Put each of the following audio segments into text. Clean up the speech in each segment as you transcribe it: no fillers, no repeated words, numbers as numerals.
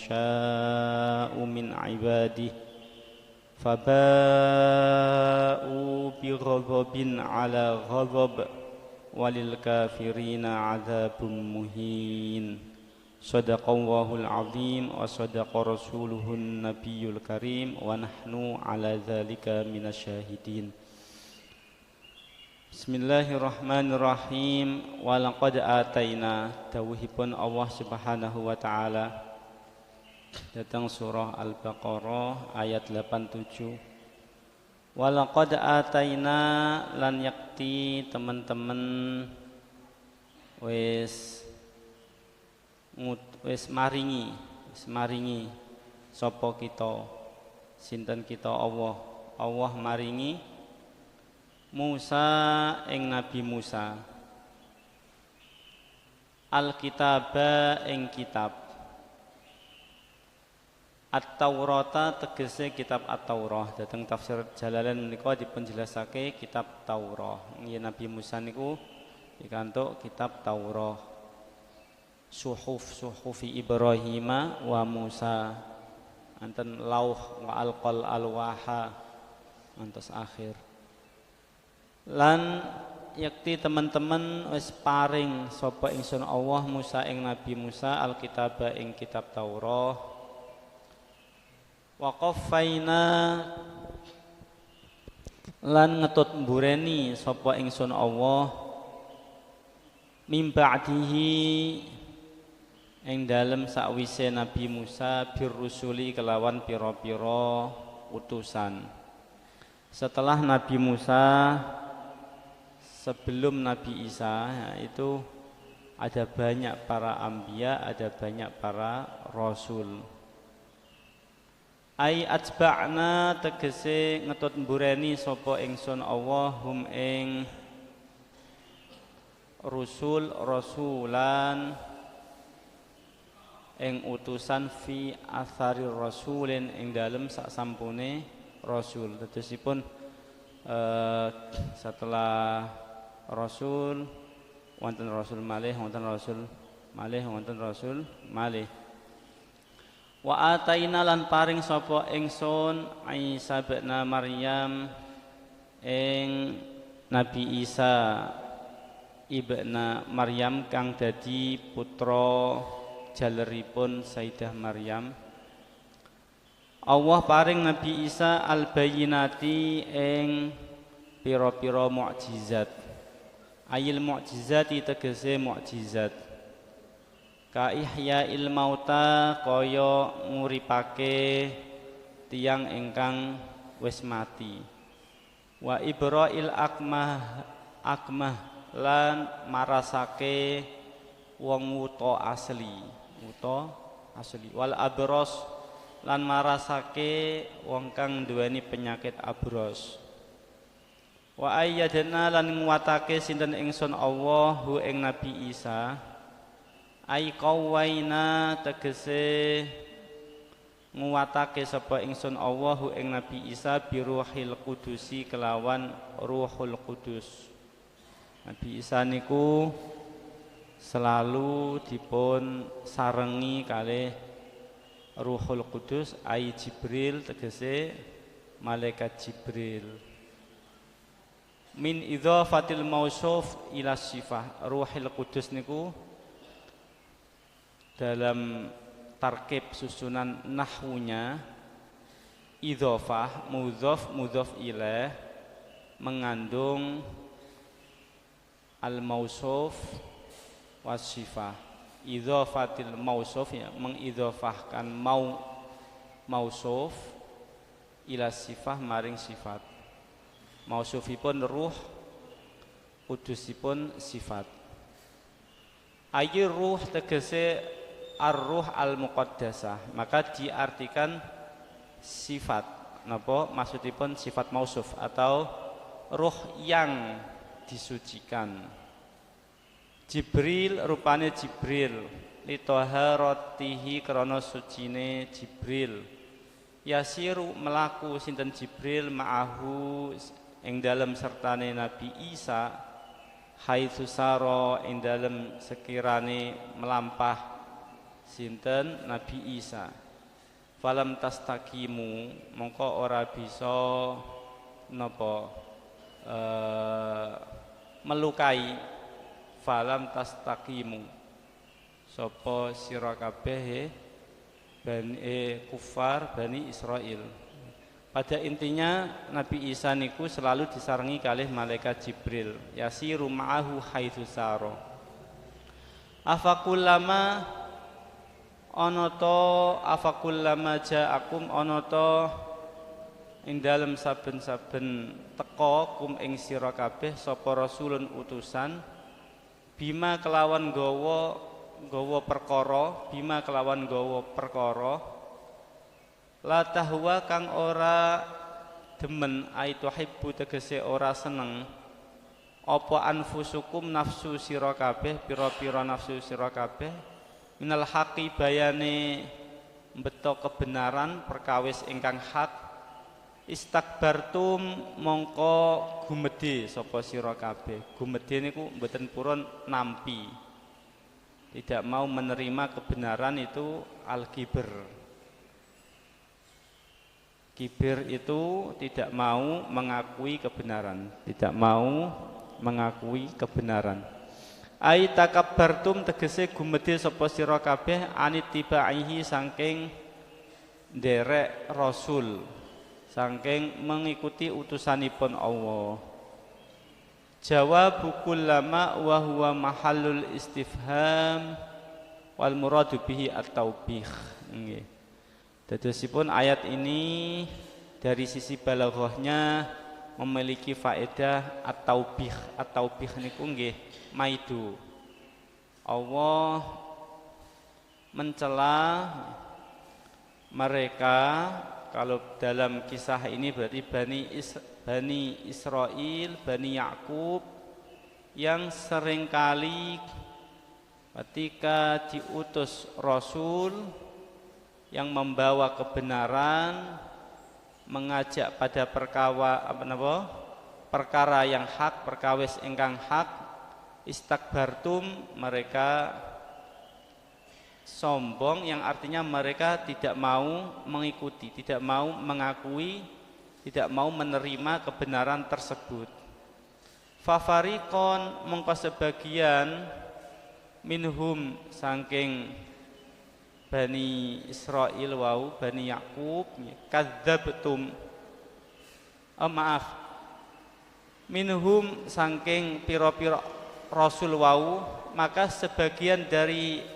يشاء من عباده فباءوا بغضب على غضب وللكافرين عذاب مهين. Sadaqallahul azim wa sadaqa rasuluhun nabiyul karim wa nahnu ala dzalika minasyahidin. Bismillahirrahmanirrahim. Wa laqad ataina dawuhipun Allah Subhanahu wa taala datang surah Al-Baqarah ayat 87. Wa laqad ataina lan yakti teman-teman wis maringi sapa kita sinten kita Allah maringi Musa ing Nabi Musa Al-Kitaba ing kitab At-Taurata tegese kitab At-Taurah. Dateng tafsir Jalalain menika dipunjelasake kitab Taurah. Nabi Musa niku dikantuk kitab Taurah. Suhufi Ibrahim wa Musa anten lauh wa alqal alwaha antos akhir lan yakti teman-teman wis paring sapa ingsun Allah Musa ing Nabi Musa alkitaba ing kitab Taurah wa qaffaina lan ngetut mbureni sapa ingsun Allah mim ba'dihi ing dalem sakwise Nabi Musa birrusuli kelawan pira-pira utusan. Setelah Nabi Musa, sebelum Nabi Isa, itu ada banyak para anbiya, ada banyak para rasul. Ai atba'na tegese ngetut mbureni sapa ingsun Allah hum ing rasulan ing utusan fi athari rasulin ing dalem sak sampune rasul. Tetesipun setelah rasul wonten rasul malih wonten rasul malih wonten rasul malih. Wa ataina lan paring sapa ingsun Isa bin Maryam ing Nabi Isa ibna Maryam kang dadi putra jaleripun Sayyidah Maryam. Allah paring Nabi Isa al-bayyinati ing pira-pira mukjizat. Ayil mukjizati tegese mukjizat. Ka ihya'il mauta kaya nguripake tiyang ingkang wis mati. Wa ibra'il akmah lan marasake wong wuta asli wal abros lan marasake wong kang duweni penyakit abros. Wa ayyadna lan nguwatake sinten ingsun Allah hu ing Nabi Isa ai qawaina tegese nguwatake sapa ingsun Allah hu ing Nabi Isa biruhil qudusi kelawan Ruhul Qudus. Nabi Isa niku selalu dipun sarengi kalih Ruhul Qudus ai Jibril tegese malaikat Jibril. Min idhafatil mausuf ila sifah. Ruhul Qudus niku dalam tarkib susunan nahwunya idhafah mudhaf ilaih mengandung al mausuf wasifah. Idhafatil mausuf ya mengidhafahkan mausuf ila sifah maring sifat. Mausufipun ruh, kudusipun sifat. Ayir ruh tegese ar-ruh al-muqaddasah, maka diartikan sifat. Napa maksudipun sifat mausuf atau ruh yang disucikan. Jibril rupane Jibril li taharatihi krana sucine Jibril. Yasiru melaku sinten Jibril ma'ahu ing dalem sertane Nabi Isa haitsu sara ing dalem sekirane melampah sinten Nabi Isa. Falam tastaqimu mongko ora bisa napa melukai falam tastaqimu sapa sira kabeh bani kufar Bani Israil. Pada intinya Nabi Isa niku selalu disarengi kalih malaikat Jibril, yasiru ma'ahu haitsu sara. Afakullama ana ta afakullama ja'akum ana ta ing dalem saben-saben teka kum ing sira kabeh sapa rasulun utusan bima kelawan gawa perkara bima kelawan gawa perkara la tahwa kang ora demen aitu hibbu tegese ora seneng apa anfusukum nafsu sira kabeh pira-pira nafsu sira kabeh minal haqi bayane beto kebenaran perkawis ingkang hak istakbartum mongko gumedhe sapa sira kabeh. Gumedhe niku mboten purun nampi, tidak mau menerima kebenaran itu al-kibr. Kibir itu tidak mau mengakui kebenaran, tidak mau mengakui kebenaran. Ai takabbartum tegese gumedhe sapa sira kabeh anitibaihi saking nderek rasul, saking mengikuti utusanipun Allah. Jawabu kullama wa huwa mahallul istifham wal muradu bihi at-taubih. Nggih. Dadosipun ayat ini dari sisi balaghahnya memiliki faedah at-taubih. At-taubih niku nggih maidu. Allah mencela mereka, kalau dalam kisah ini berarti Bani Israil, Bani Yakub yang seringkali ketika diutus Rasul yang membawa kebenaran, mengajak pada perkara yang hak, perkawis ingkang hak, istakbartum mereka sombong, yang artinya mereka tidak mau mengikuti, tidak mau mengakui, tidak mau menerima kebenaran tersebut. Fafarikon mongko sebagian minhum saking Bani Israil wau Bani Yakub kadzabtum minhum saking pira-pira rasul wau, maka sebagian dari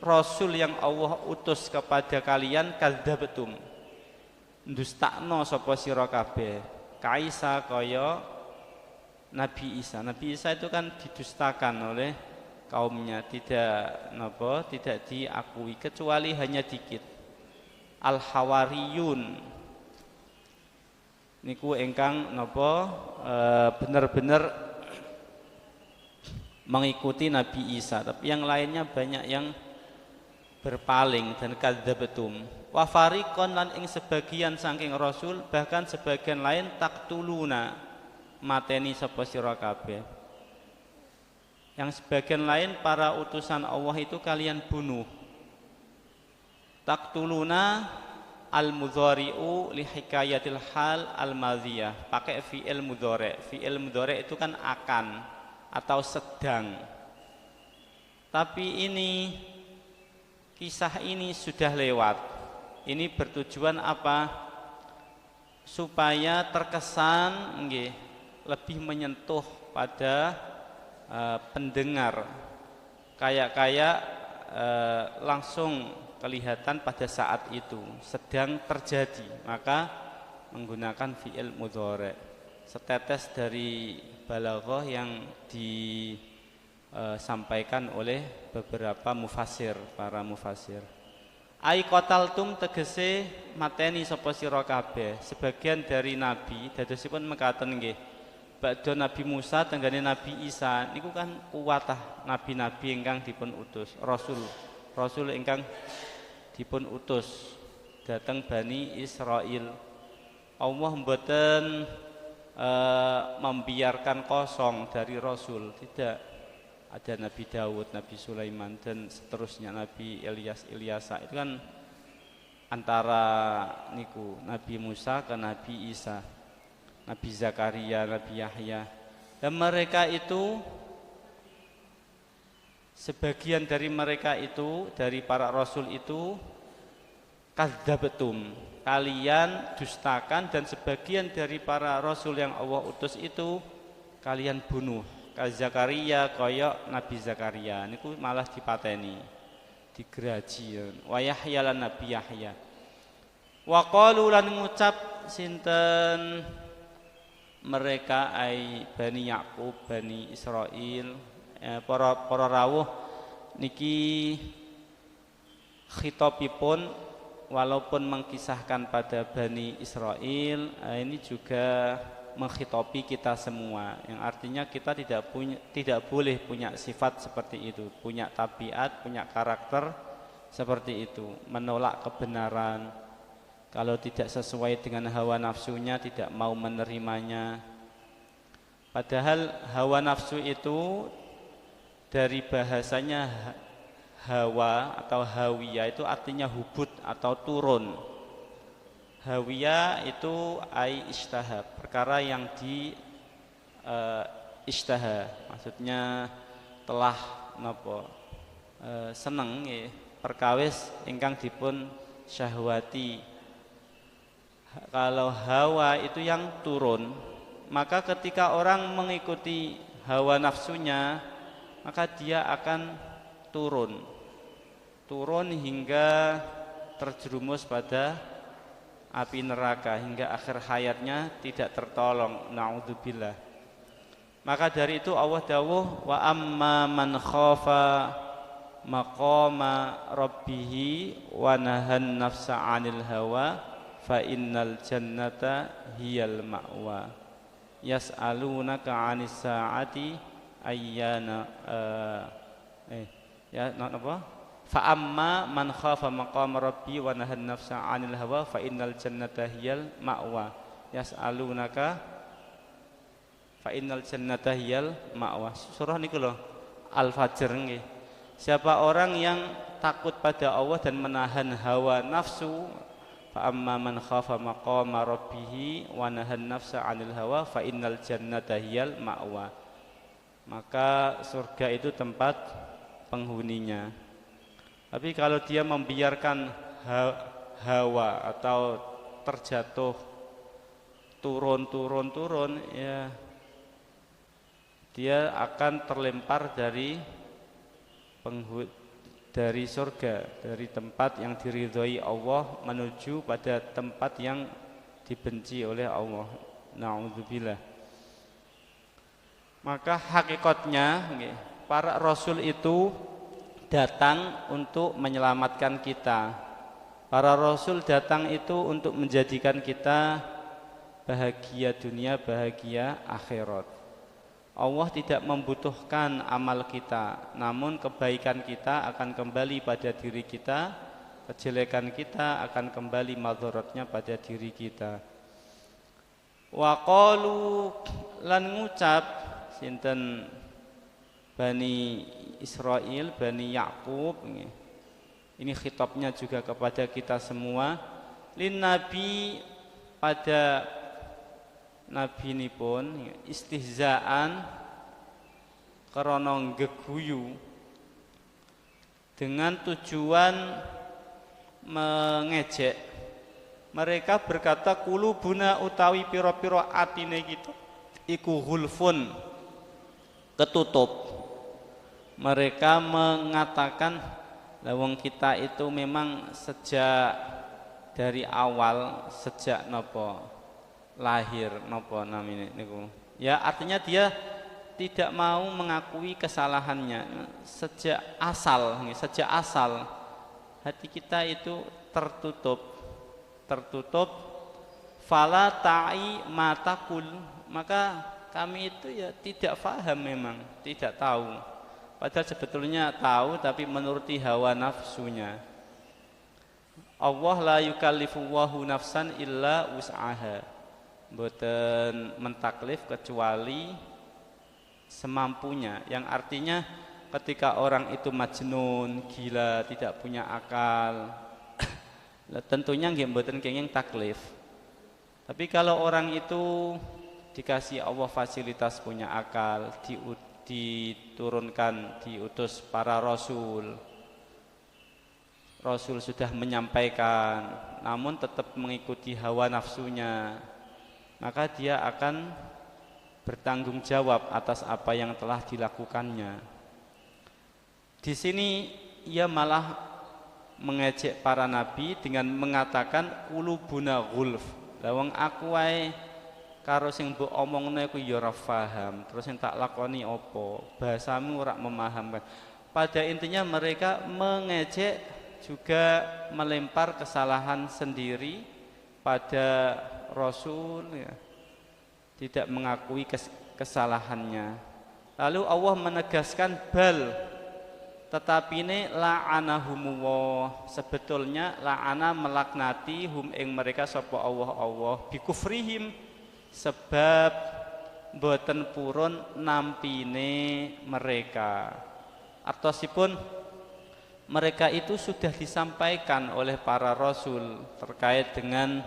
rasul yang Allah utus kepada kalian kadzabtum ndustakno sapa sira kabeh kaisa kaya Nabi Isa. Nabi Isa itu kan didustakan oleh kaumnya, tidak diakui kecuali hanya dikit. Al-Hawariyun niku ingkang bener-bener mengikuti Nabi Isa, tapi yang lainnya banyak yang berpaling dan kadzabtum. Wa fariqon lan ing sebagian saking rasul, bahkan sebagian lain taktuluna mateni sapa sira kabeh. Yang sebagian lain para utusan Allah itu kalian bunuh. Taktuluna al-mudhari'u li hikayatil hal al-madhiyah, pakai fi'il mudhari'. Fi'il mudhari' itu kan akan atau sedang. Tapi ini kisah ini sudah lewat. Ini bertujuan apa? Supaya terkesan lebih menyentuh pada pendengar, kayak langsung kelihatan pada saat itu sedang terjadi, maka menggunakan fi'il mudhari'. Setetes dari balaghah yang disampaikan oleh beberapa mufassir, para mufassir. Ai qataltum tegese mateni sapa sira kabeh sebagian dari nabi, dadosipun mekaten nggih. Ba'da Nabi Musa tenggane Nabi Isa niku kan kuwatah nabi-nabi ingkang dipun utus, rasul ingkang dipun utus dhateng Bani Israil. Allah mboten membiarkan kosong dari rasul, tidak. ada Nabi Daud, Nabi Sulaiman dan seterusnya, Nabi Ilyasa itu kan antara niku Nabi Musa ke Nabi Isa, Nabi Zakaria, Nabi Yahya. Dan mereka itu, sebagian dari mereka itu, dari para rasul itu, kadzdzabtum, kalian dustakan, dan sebagian dari para rasul yang Allah utus itu kalian bunuh. Zakaria koyok Nabi Zakaria niku malah dipateni, digraji. Wa Yahya lan Nabi Yahya. Wa qalu lan ngucap sinten mereka ai Bani Yakub, Bani Israil, para rawuh niki khitabipun walaupun mengkisahkan pada Bani Israil, ini juga menghitopi kita semua, yang artinya kita tidak boleh punya sifat seperti itu, punya tabiat, punya karakter seperti itu, menolak kebenaran. Kalau tidak sesuai dengan hawa nafsunya, tidak mau menerimanya. Padahal hawa nafsu itu dari bahasanya hawa atau hawiyah itu artinya hubut atau turun. Hawiyah itu ai istaha, perkara yang di istaha, maksudnya telah napa seneng nggih, perkawis ingkang dipun syahwati. Kalau hawa itu yang turun, maka ketika orang mengikuti hawa nafsunya, maka dia akan turun hingga terjerumus pada api neraka, hingga akhir hayatnya tidak tertolong, naudzubillah. Maka dari itu Allah dawuh, wa amma man khafa maqama rabbih wa nahan nafsa 'anil hawa fa innal jannata hiyal ma'wa yas'alunaka 'anis sa'ati ayyana apa fa amma man khafa maqama rabbi wa nahan nafsa 'anil hawa fa innal jannata hiyal ma'wa yas'alunaka fa innal jannata hiyal ma'wa. Surah niku lho Al-Fajr nggih. Siapa orang yang takut pada Allah dan menahan hawa nafsu, fa amma man khafa maqama rabbih wa nahan nafsa 'anil hawa fa innal jannata hiyal ma'wa, maka surga itu tempat penghuninya. Tapi kalau dia membiarkan hawa atau terjatuh turun, ya dia akan terlempar dari surga, dari tempat yang diridhoi Allah menuju pada tempat yang dibenci oleh Allah. Na'udzubillah. Maka hakikatnya para rasul itu datang untuk menyelamatkan kita. Para rasul datang itu untuk menjadikan kita bahagia dunia, bahagia akhirat. Allah tidak membutuhkan amal kita, namun kebaikan kita akan kembali pada diri kita, kejelekan kita akan kembali madharatnya pada diri kita. Wa qalu lan ngucap sinten Bani Israil, Bani Yakub, ini khitabnya juga kepada kita semua. Lin nabi, pada nabi ini pun istihzaan krana geguyu, dengan tujuan mengejek. Mereka berkata, kulubuna utawi piro-piro atine kita iku hulfun, ketutup. Mereka mengatakan, lawang kita itu memang sejak dari awal, sejak nopo lahir nopo namine niku. Ya artinya dia tidak mau mengakui kesalahannya sejak asal hati kita itu tertutup fala ta'i matakul, maka kami itu ya tidak faham, memang tidak tahu. Padahal sebetulnya tahu, tapi menuruti hawa nafsunya. Allah la yukallifu wahu nafsan illa wus'aha, mboten mentaklif kecuali semampunya, yang artinya ketika orang itu majnun, gila, tidak punya akal, tentunya nggih mboten kenging taklif. Tapi kalau orang itu dikasih Allah fasilitas punya akal, diturunkan, diutus para rasul, Rasul sudah menyampaikan, namun tetap mengikuti hawa nafsunya, maka dia akan bertanggung jawab atas apa yang telah dilakukannya. Di sini ia malah mengejek para nabi dengan mengatakan qulubuna ghulf. Lah wong aku wae karo sing mbok omongno iku ya ora paham, terus sing tak lakoni apa? Bahasamu ora memahamkan. Pada intinya mereka mengejek, juga melempar kesalahan sendiri pada Rasul, ya. Tidak mengakui kesalahannya. Lalu Allah menegaskan bal, tetapi ini la'anahumullah, sebetulnya la'ana melaknati hum ing mereka sapa Allah bikufrihim, sebab boten purun nampine mereka. Artosipun mereka itu sudah disampaikan oleh para rasul terkait dengan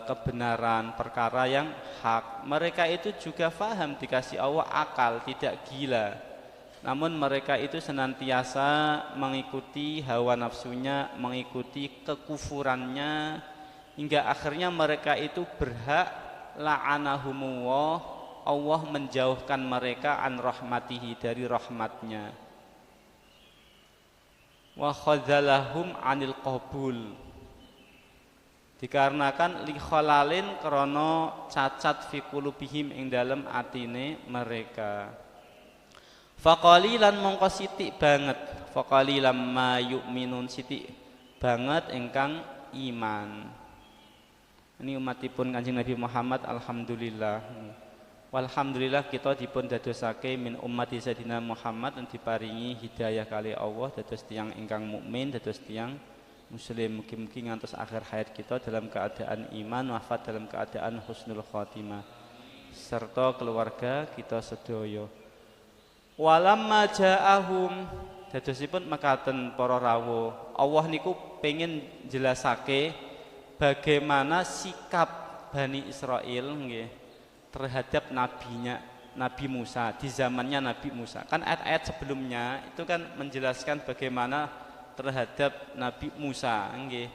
kebenaran perkara yang hak. Mereka itu juga faham, dikasih Allah akal, tidak gila. Namun mereka itu senantiasa mengikuti hawa nafsunya, mengikuti kekufurannya, hingga akhirnya mereka itu berhak la'anahumullah, Allah menjauhkan mereka an rahmatihi, dari rahmatnya. Wa khadzalahum anil qabul, dikarenakan li khalalin krana cacat fi qulubihim ing dalem atine mereka. Faqalilan mongko sithik banget, faqalilan ma yu'minun, sithik banget ingkang iman. Ini umatipun Kanjeng Nabi Muhammad, alhamdulillah. Walhamdulillah kita dipun dadosake min ummati Sayyidina Muhammad, dan diparingi hidayah kali Allah dados tiyang ingkang mukmin, dados tiyang muslim. Mugi-mugi ngantos akhir hayat kita dalam keadaan iman, wafat dalam keadaan husnul khotimah, serta keluarga kita sedaya. Walamma ja'ahum, dadosipun mekaten para rawuh, Allah niku pengin jelasake bagaimana sikap Bani Israel nggih terhadap nabinya Nabi Musa di zamannya Nabi Musa. Kan ayat-ayat sebelumnya itu kan menjelaskan bagaimana terhadap Nabi Musa nggih.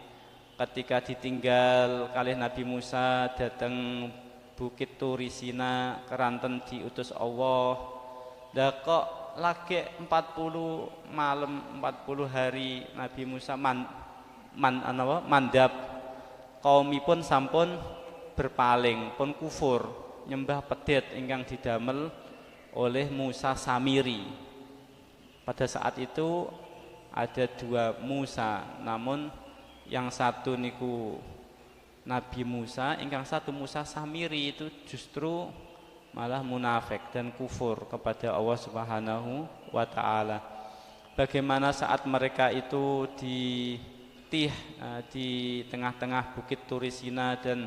Ketika ditinggal kalih Nabi Musa datang Bukit Turi Sina, keranten diutus Allah. Lah kok lagi 40 malam 40 hari Nabi Musa mandap, kaumipun sampun berpaling, pun kufur, nyembah pedet ingkang didamel oleh Musa Samiri. Pada saat itu ada dua Musa, namun yang satu niku Nabi Musa, ingkang satu Musa Samiri itu justru malah munafik dan kufur kepada Allah Subhanahu wa taala. Bagaimana saat mereka itu di tengah-tengah Bukit Turisina dan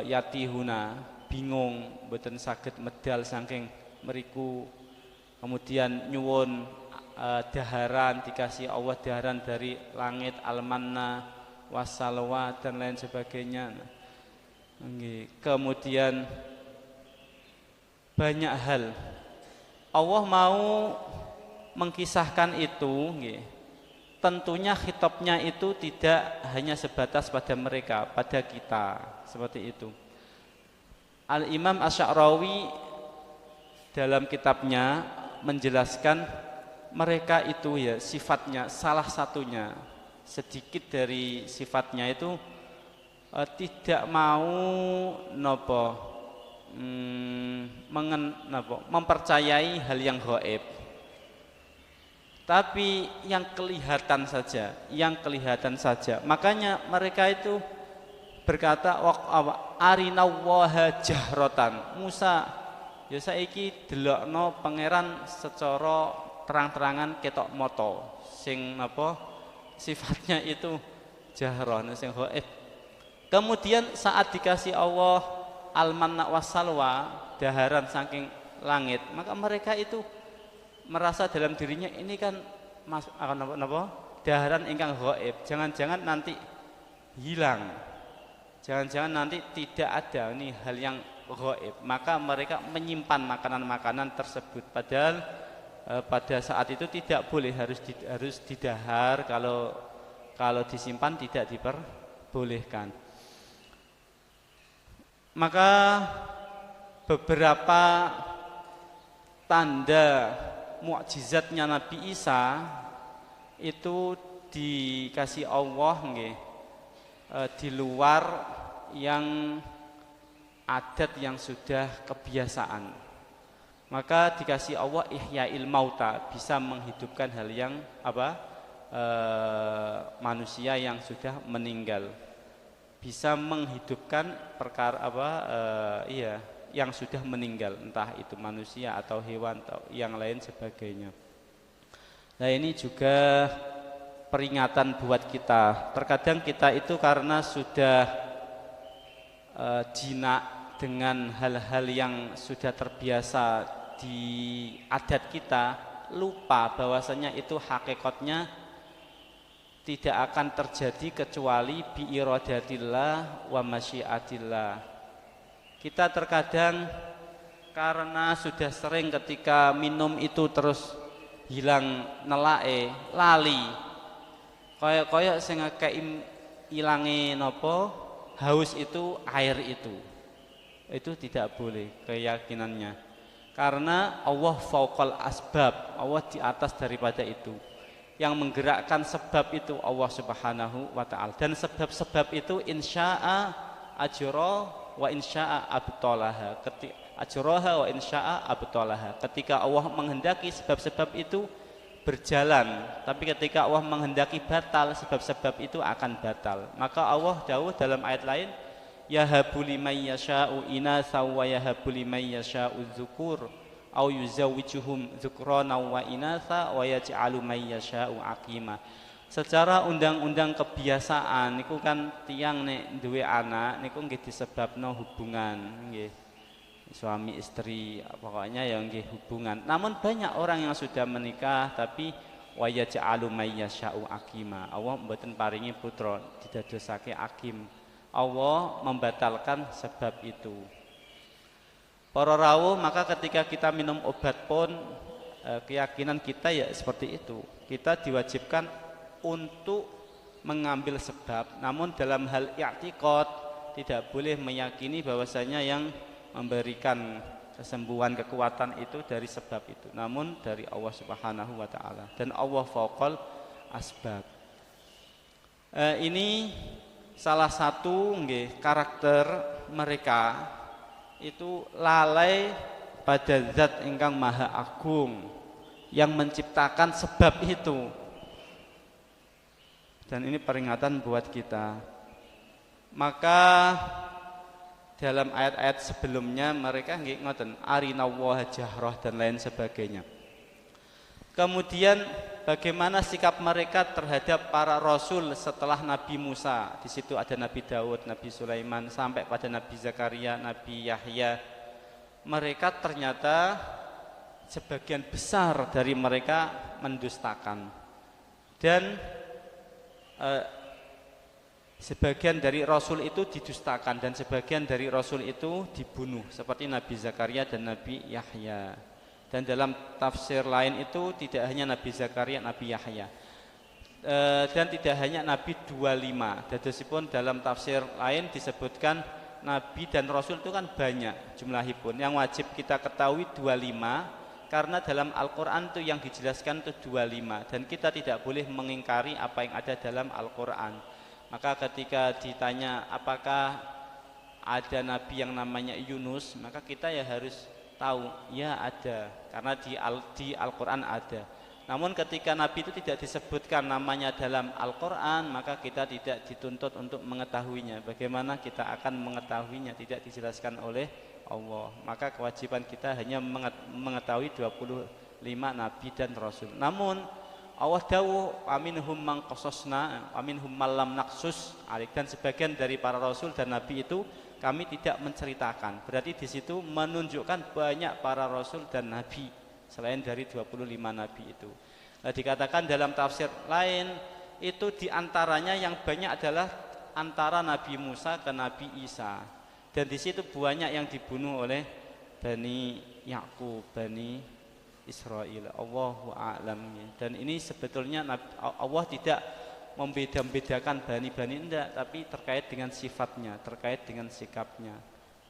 Yatihuna, bingung, mboten saged medal saking meriku, kemudian nyuwun daharan, dikasih Allah daharan dari langit, al-manna wassalwa dan lain sebagainya. Kemudian banyak hal Allah mau mengkisahkan itu, tentunya khitabnya itu tidak hanya sebatas pada mereka, pada kita, seperti itu. Al-Imam Asy-Sya'rawi dalam kitabnya menjelaskan mereka itu ya sifatnya, salah satunya, sedikit dari sifatnya itu tidak mau mempercayai hal yang gaib, tapi yang kelihatan saja. Makanya mereka itu berkata, arinallaha jahrotan, Musa ya saiki delokno pangeran secara terang-terangan ketok moto, sing sifatnya itu jahroh, sing gaib. Kemudian saat dikasih Allah al-manna wassalwa, daharan saking langit, maka mereka itu merasa dalam dirinya ini kan daharan ingkang gaib, jangan-jangan nanti hilang, jangan-jangan nanti tidak ada ini hal yang gaib, maka mereka menyimpan makanan-makanan tersebut, padahal pada saat itu tidak boleh, harus didahar, kalau disimpan tidak diperbolehkan. Maka beberapa tanda mukjizatnya Nabi Isa itu dikasih Allah nggih, di luar yang adat yang sudah kebiasaan. Maka dikasih Allah ihya'il mauta, bisa menghidupkan hal yang manusia yang sudah meninggal, bisa menghidupkan perkara yang sudah meninggal, entah itu manusia atau hewan atau yang lain sebagainya. Nah, ini juga peringatan buat kita. Terkadang kita itu karena sudah jinak dengan hal-hal yang sudah terbiasa di adat kita, lupa bahwasanya itu hakikatnya tidak akan terjadi kecuali bi iradatillah wa masyiatillah. Kita terkadang karena sudah sering ketika minum itu terus hilang nelae, lali. Kaya sing akeh ilange napa haus itu air itu. Itu tidak boleh keyakinannya. Karena Allah fauqal asbab, Allah di atas daripada itu. Yang menggerakkan sebab itu Allah Subhanahu wa taala, dan sebab-sebab itu insya'a ajra wa insya'a abtalaha, ajraha wa insya'a abtalaha. Ketika Allah menghendaki sebab-sebab itu berjalan, tapi ketika Allah menghendaki batal, sebab-sebab itu akan batal. Maka Allah dawuh dalam ayat lain, yahabu liman yasha'u inatha wa yahabu liman yasha'u dzukur au yuzawwijuhum dzukrana wa inatha wa yaj'alu may yasha'u aqima. Secara undang-undang kebiasaan niku kan tiang nek duwe anak niku nggih disebabno hubungan nggih, suami istri, pokoknya ya nggih hubungan. Namun banyak orang yang sudah menikah tapi wa yaj'alu may yasha'u aqima. Allah mboten paringi putra didadosake akim. Allah membatalkan sebab itu. Para rawuh, maka ketika kita minum obat pun keyakinan kita ya seperti itu. Kita diwajibkan untuk mengambil sebab, namun dalam hal i'tiqad tidak boleh meyakini bahwasanya yang memberikan kesembuhan, kekuatan itu dari sebab itu, namun dari Allah Subhanahu wa taala, dan Allah fauqal asbab. Ini salah satu nggih karakter mereka itu lalai pada zat ingkang maha agung yang menciptakan sebab itu. Dan ini peringatan buat kita. Maka dalam ayat-ayat sebelumnya mereka nggih ngoten, arinallaha jahrah dan lain sebagainya. Kemudian bagaimana sikap mereka terhadap para rasul setelah Nabi Musa? Di situ ada Nabi Daud, Nabi Sulaiman, sampai pada Nabi Zakaria, Nabi Yahya. Mereka ternyata sebagian besar dari mereka mendustakan, dan sebagian dari rasul itu didustakan, dan sebagian dari rasul itu dibunuh, seperti Nabi Zakaria dan Nabi Yahya. Dan dalam tafsir lain itu tidak hanya Nabi Zakaria, Nabi Yahya, dan tidak hanya Nabi 25. Dadosipun dalam tafsir lain disebutkan Nabi dan Rasul itu kan banyak jumlahipun. Yang wajib kita ketahui 25, karena dalam Al-Quran itu yang dijelaskan itu 25, dan kita tidak boleh mengingkari apa yang ada dalam Al-Quran. Maka ketika ditanya apakah ada Nabi yang namanya Yunus, maka kita ya harus tahu, ya ada, karena di Al-Quran ada. Namun ketika Nabi itu tidak disebutkan namanya dalam Al-Quran, maka kita tidak dituntut untuk mengetahuinya. Bagaimana kita akan mengetahuinya? Tidak dijelaskan oleh Allah. Maka kewajiban kita hanya mengetahui 25 Nabi dan Rasul. Namun Allah dawuh, aminhum man qasasna, aminhum man lam naqsus alik, dan sebagian dari para Rasul dan Nabi itu kami tidak menceritakan. Berarti di situ menunjukkan banyak para rasul dan nabi selain dari 25 nabi itu. Nah, dikatakan dalam tafsir lain itu diantaranya yang banyak adalah antara Nabi Musa ke Nabi Isa. Dan di situ banyak yang dibunuh oleh Bani Yakub, Bani Israel. Allahu a'lam. Dan ini sebetulnya Allah tidak membeda-bedakan bani-bani, enggak, tapi terkait dengan sifatnya, terkait dengan sikapnya,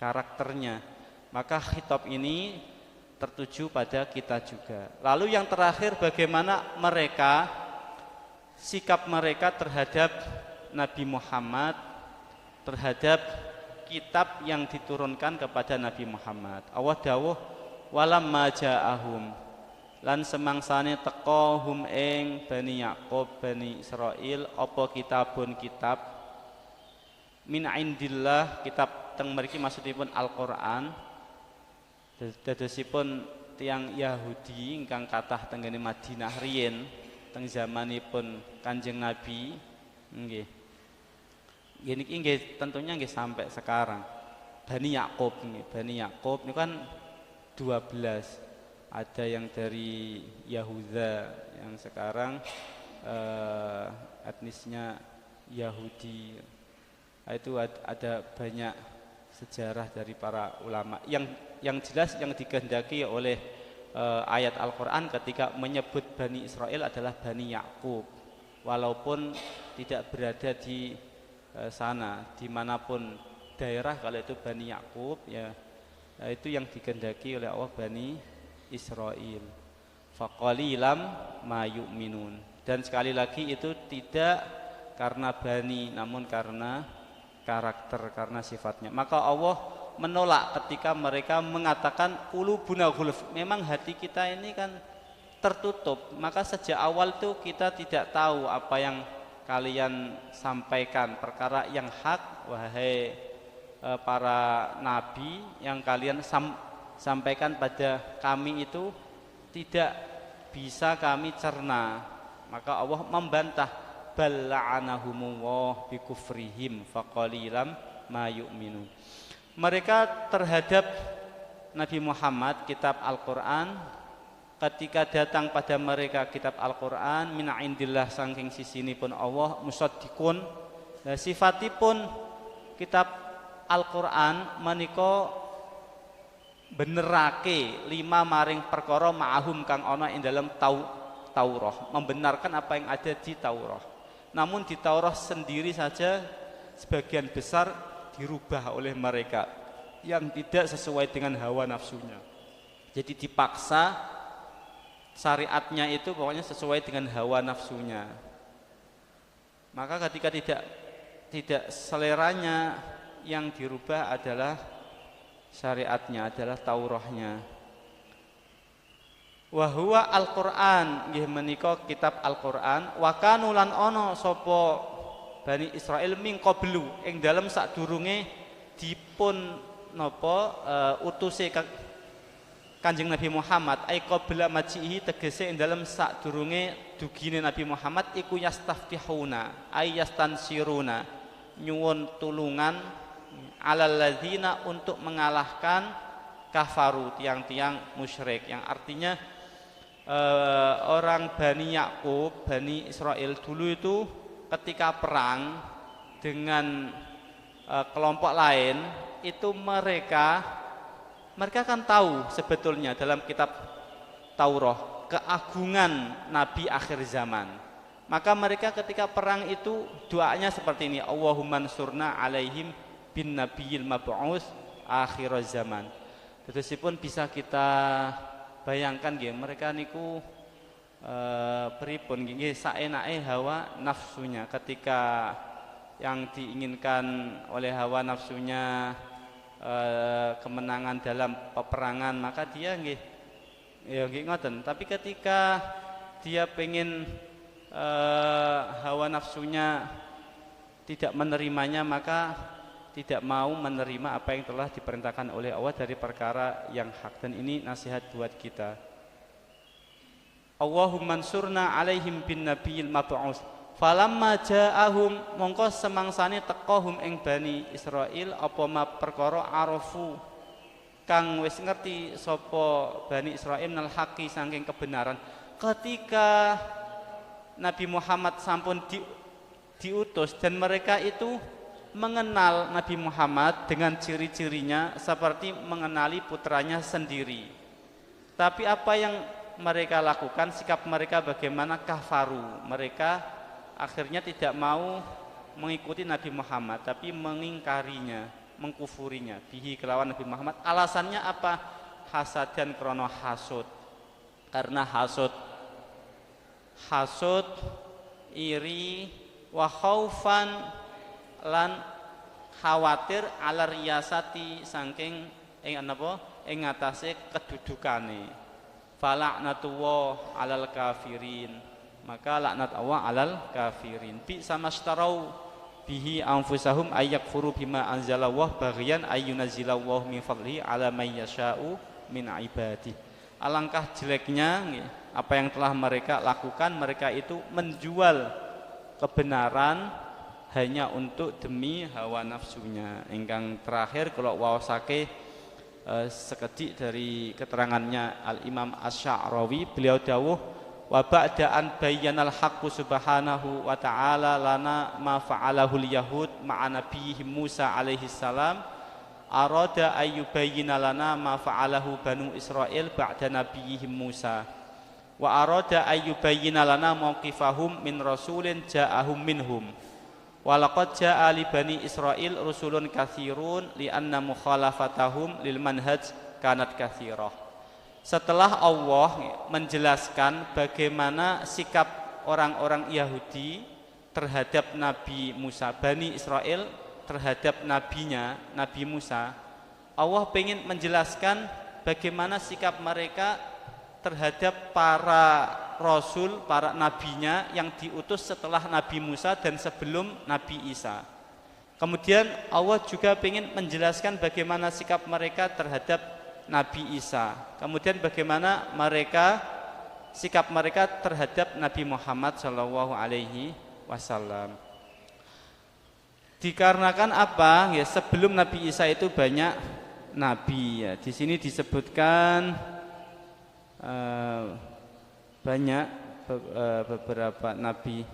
karakternya. Maka khitab ini tertuju pada kita juga. Lalu yang terakhir, bagaimana mereka, sikap mereka terhadap Nabi Muhammad, terhadap kitab yang diturunkan kepada Nabi Muhammad. Allah dawuh walamma ja'ahum, lan semangsane teka hum ing Bani Yakub, Bani Israil apa kitabun kitab min indillah, kitab teng mriki maksudipun Al-Qur'an. Dadosipun tiyang Yahudi ingkang kathah teng ngene Madinah riyin teng zamanipun Kanjeng Nabi nggih. Niki nggih tentunya nggih sampai sekarang. Bani Yakub nggih, Bani Yakub niku kan 12. Ada yang dari Yahuda yang sekarang etnisnya Yahudi. Itu ada banyak sejarah dari para ulama. Yang jelas yang dikehendaki oleh ayat Al-Qur'an ketika menyebut Bani Israel adalah Bani Yakub. Walaupun tidak berada di sana, dimanapun daerah, kalau itu Bani Yakub ya, itu yang dikehendaki oleh Allah Bani Israel. Faqalilam ma yu'minun. Dan sekali lagi itu tidak karena bani, namun karena karakter, karena sifatnya. Maka Allah menolak ketika mereka mengatakan qulubuna ghulf. Memang hati kita ini kan tertutup. Maka sejak awal itu kita tidak tahu apa yang kalian sampaikan, perkara yang hak, wahai para nabi, yang kalian sampaikan pada kami itu tidak bisa kami cerna. Maka Allah membantah, bal la'anahumullah bikufrihim faqalilam ma yu'minun. Mereka terhadap Nabi Muhammad, kitab Al-Qur'an, ketika datang pada mereka kitab Al-Qur'an min indillah saking sisinipun Allah, musaddiqun, sifatipun kitab Al-Qur'an menika benerake 5 maring perkara ma'ahum kang ana ing dalam Taurah, membenarkan apa yang ada di Taurah. Namun di Taurah sendiri saja sebagian besar dirubah oleh mereka yang tidak sesuai dengan hawa nafsunya. Jadi dipaksa syariatnya itu pokoknya sesuai dengan hawa nafsunya. Maka ketika tidak seleranya, yang dirubah adalah syariatnya, adalah Taurahnya. Wa huwa Al-Qur'an, nggih menika kitab Al-Qur'an. Wa kanu lan ana sapa Bani Israil min qablu, ing dalem sadurunge dipun napa utuse Kanjeng Nabi Muhammad, ai qabla majihi, tegese ing dalem sadurunge dugine Nabi Muhammad iku yastaftihuna ay yastansiruna, nyuwun tulungan alal ladzina, untuk mengalahkan kafaru, tiang-tiang musyrik, yang artinya orang Bani Yakub, Bani Israel dulu itu ketika perang dengan kelompok lain itu mereka kan tahu sebetulnya dalam kitab Taurah keagungan Nabi akhir zaman. Maka mereka ketika perang itu doanya seperti ini, Allahumma ansurna alaihim bin nabiyil mab'us akhir zaman. Terusipun bisa kita bayangkan nggih, mereka niku pripun nggih saenake hawa nafsunya. Ketika yang diinginkan oleh hawa nafsunya kemenangan dalam peperangan, maka dia nggih ya nggih ngoten. Tapi ketika dia pengen hawa nafsunya tidak menerimanya, maka tidak mau menerima apa yang telah diperintahkan oleh Allah dari perkara yang hak. Dan ini nasihat buat kita. Allahumma ansurna alaihim bin nabiyil mab'us Falamma ja'ahum mongko semangsane teko hum ing Bani Israil apa ma perkara arafu kang wis ngerti sapa Bani Israil nal haqi saking kebenaran. Ketika Nabi Muhammad sampun diutus dan mereka itu mengenal Nabi Muhammad dengan ciri-cirinya seperti mengenali putranya sendiri. Tapi apa yang mereka lakukan, sikap mereka bagaimana? Kafaru. Mereka akhirnya tidak mau mengikuti Nabi Muhammad tapi mengingkarinya, mengkufurinya bihi kelawan Nabi Muhammad. Alasannya apa? Hasadan krono hasud. Karena hasud, iri, wa khaufan lan khawatir ala riyasati saking ing napa ing ngatasé kedudukane. Fala'natullah alal kafirin, maka laknat Allah alal kafirin. Bi samastarau bihi anfusahum ayyakfuru bima anzalallahu baghyan ayyunazzilallahu min fadlihi ala may yasha'u min ibadihi. Alangkah jeleknya apa yang telah mereka lakukan. Mereka itu menjual kebenaran hanya untuk demi hawa nafsunya. Ingkang terakhir kalau waosake sekedik dari keterangannya Al-Imam Asy-Sya'rawi, beliau dawuh wa ba'da an bayyanal haqqu subhanahu wa ta'ala lana ma fa'alahu al-yahud ma'a nabiyihim Musa alaihi salam arada ayyubayyina lana ma fa'alahu banu Israil ba'da nabiyihim Musa wa arada ayyubayyina lana mauqifahum min rasulin ja'ahum minhum. Walaqad ja'a li bani Israil rusulun katsirun li anna mukhalafatahum lil manhaj kanat katsirah. Setelah Allah menjelaskan bagaimana sikap orang-orang Yahudi terhadap Nabi Musa, Bani Israil terhadap nabinya, Nabi Musa, Allah ingin menjelaskan bagaimana sikap mereka terhadap para rasul, para nabinya yang diutus setelah Nabi Musa dan sebelum Nabi Isa. Kemudian Allah juga ingin menjelaskan bagaimana sikap mereka terhadap Nabi Isa. Kemudian bagaimana sikap mereka terhadap Nabi Muhammad Shallallahu Alaihi Wasallam. Dikarenakan apa? Ya, sebelum Nabi Isa itu banyak nabi. Ya, di sini disebutkan banyak beberapa nabi,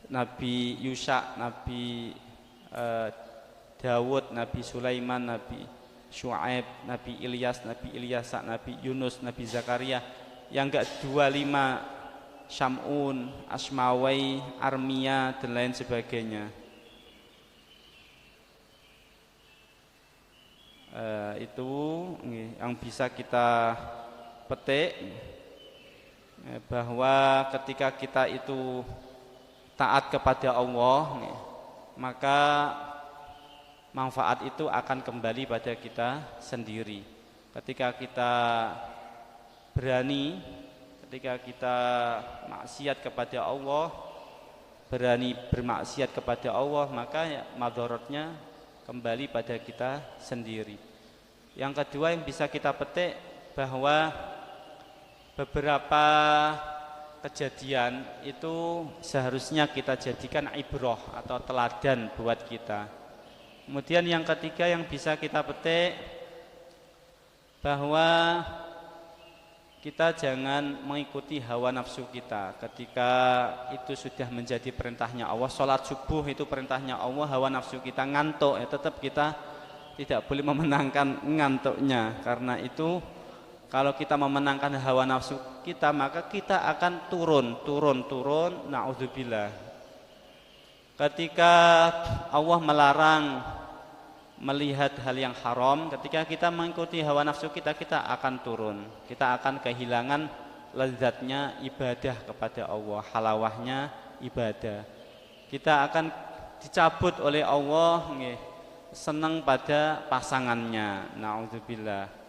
Nabi Yusha, Nabi Dawud, Nabi Sulaiman, Nabi Syuaib, Nabi Ilyas, Nabi Ilyasa, Nabi Yunus, Nabi Zakaria, yang enggak 25 Syamun, Asmawai, Armia dan lain sebagainya. Itu yang bisa kita petik, bahwa ketika kita itu taat kepada Allah, maka manfaat itu akan kembali pada kita sendiri. Ketika kita berani, ketika kita maksiat kepada Allah, berani bermaksiat kepada Allah, maka madaratnya kembali pada kita sendiri. Yang kedua yang bisa kita petik, bahwa beberapa kejadian itu seharusnya kita jadikan ibrah atau teladan buat kita. Kemudian yang ketiga yang bisa kita petik, bahwa kita jangan mengikuti hawa nafsu kita ketika itu sudah menjadi perintahnya Allah. Sholat subuh itu perintahnya Allah, hawa nafsu kita ngantuk, ya tetap kita tidak boleh memenangkan ngantuknya. Karena itu kalau kita memenangkan hawa nafsu kita, maka kita akan turun, na'udzubillah. Ketika Allah melarang melihat hal yang haram, ketika kita mengikuti hawa nafsu kita, kita akan turun. Kita akan kehilangan lezatnya ibadah kepada Allah, halawahnya ibadah. Kita akan dicabut oleh Allah, senang pada pasangannya, na'udzubillah.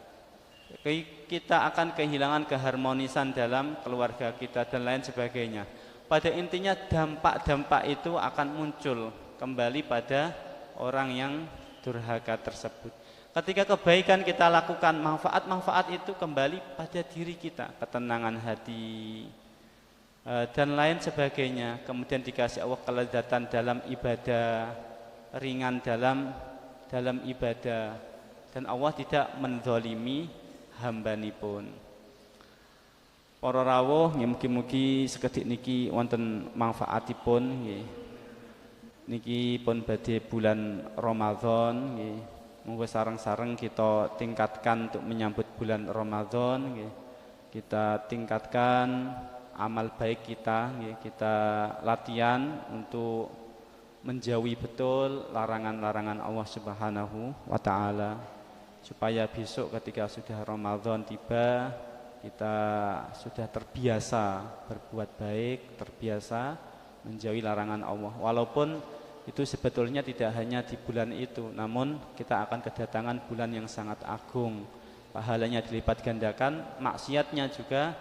Kita akan kehilangan keharmonisan dalam keluarga kita dan lain sebagainya. Pada intinya dampak-dampak itu akan muncul kembali pada orang yang durhaka tersebut. Ketika kebaikan kita lakukan, manfaat-manfaat itu kembali pada diri kita. Ketenangan hati, dan lain sebagainya. Kemudian dikasih Allah kelezatan dalam ibadah, ringan dalam ibadah, dan Allah tidak menzalimi hambanipun. Para rawuh mugi-mugi sekedhik niki wonten manfaatipun nggih. Niki pun badhe bulan Ramadan nggih. Monggo sareng-sareng kita tingkatkan untuk menyambut bulan Ramadan nggih. Kita tingkatkan amal baik kita nggih. Kita latihan untuk menjauhi betul larangan-larangan Allah Subhanahu wa taala, supaya besok ketika sudah Ramadan tiba kita sudah terbiasa berbuat baik, terbiasa menjauhi larangan Allah. Walaupun itu sebetulnya tidak hanya di bulan itu, namun kita akan kedatangan bulan yang sangat agung. Pahalanya dilipat gandakan, maksiatnya juga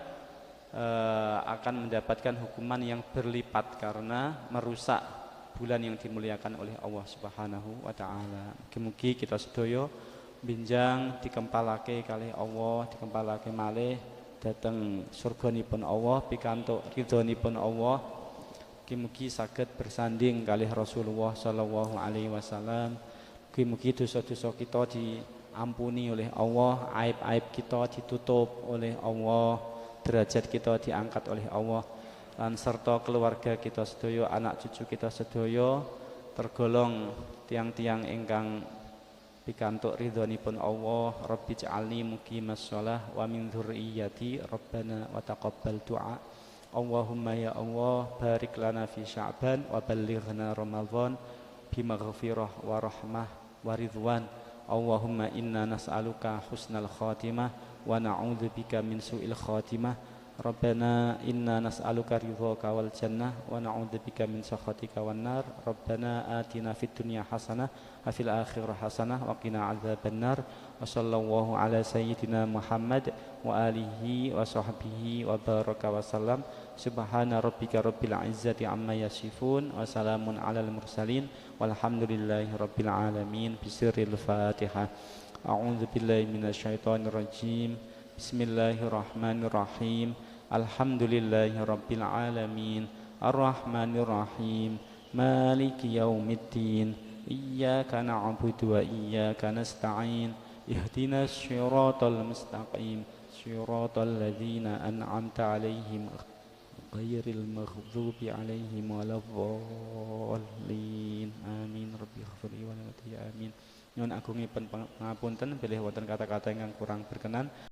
akan mendapatkan hukuman yang berlipat karena merusak bulan yang dimuliakan oleh Allah Subhanahu wa taala. Mugi-mugi kita sedaya binjang dikempalake kalih Allah, dikempalake malih dhateng surganipun Allah, pikantuk ridhonipun Allah. Mugi-mugi saged bersanding kalih Rasulullah sallallahu alaihi wasallam. Mugi-mugi dosa-dosa kita diampuni oleh Allah, aib-aib kita ditutup oleh Allah, derajat kita diangkat oleh Allah, lan serta keluarga kita sedaya, anak cucu kita sedaya tergolong tiang-tiang ingkang pikantuk ridhonipun Allah. Rabbi ja'alni muqimas shalah wa min dzurriyyati rabbana wa taqabbal du'a. Allahumma ya Allah barik lana fi sya'ban wa ballighna ramadhan bi maghfirah wa rahmah wa ridwan. Allahumma inna nas'aluka husnal khatimah wa na'udzubika min su'il khatimah. Rabbana inna nas'aluka ridhaka wal jannah wa na'udzubika min sakhatika wan nar. Rabbana atina fid dunya hasanah wa fil akhirati hasanah wa qina adzabannar. Wa sallallahu ala sayyidina Muhammad wa alihi wa sahbihi wa baraka wa sallam. Subhana rabbika rabbil izzati amma yasifun wa salamun alal mursalin walhamdulillahi rabbil alamin. Bisirril Fatihah. A'udzu billahi minasyaitonir rajim. Bismillahirrahmanirrahim. Alhamdulillahi rabbil alamin. Ar-Rahmanir Rahim. Maliki yaumiddin. Iyyaka na'budu wa iyyaka nasta'in. Ihdinas siratal mustaqim. Siratal ladzina an'amta 'alaihim ghairil maghdubi 'alaihim waladdallin. Amin. Rabbi ighfirli wa li amin. Nyuwun agungipun pangapunten bilih wonten kata-kata ingkang kurang berkenan.